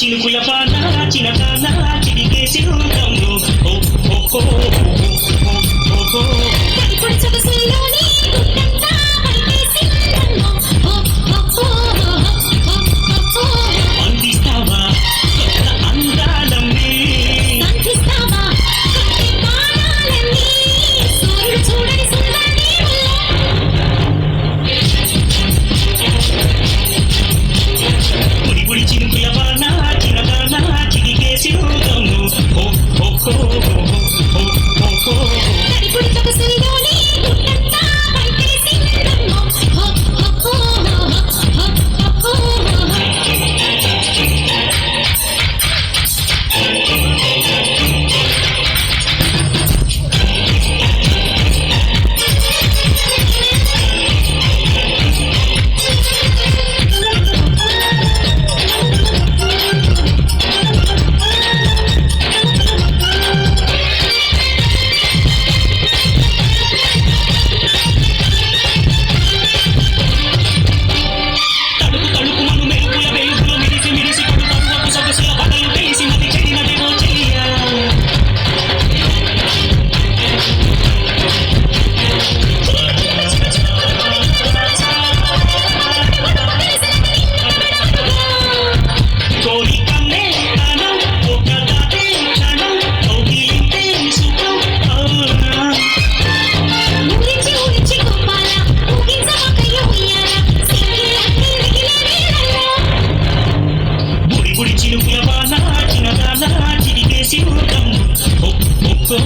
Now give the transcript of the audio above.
చినుకుల పాన చినకాన చిరిగేసి ఉందంలో ఓ ఓ ఓ ఓ ఓ కడిపొడి సొగసుల్లోని గుట్టంతా పైకేసి ఉందమ్మో ఓ ఓ ఓ అందిస్తావా కొత్త అందాలన్నీ సంధిస్తావా కట్టి బాణాలన్నీ సూర్యుడు చూడని సుందరి పొడి పొడి చినుకుల పాన చినకాన చిరిగేసి ఉందంలో ఓ ఓ ఓ ఓ ఓ కడిపొడి సొగసుల్లోని గుట్టంతా పైకేసి ఉందమ్మో ఓ ఓ తడుపు తడుపుమను మెరుపుల వెలుగులో మిడిసి మిడిసి పడుతూ సొగసుల బట్టలు వేసి మతి చెడినదేమో చెయ్యా కోరికన్నే తనం ఒక దాటే క్షణం కౌగిలింతే సుఖం అవునా ఊరించి గోపాల ఊగించమకయ్య ఉయ్యాల సింగి అన్ని మిగిలే వేళల్లో బుడి బుడి చినుకుల వాన చిన్నదాన చిరిగేసి ఉందం ఒక్కో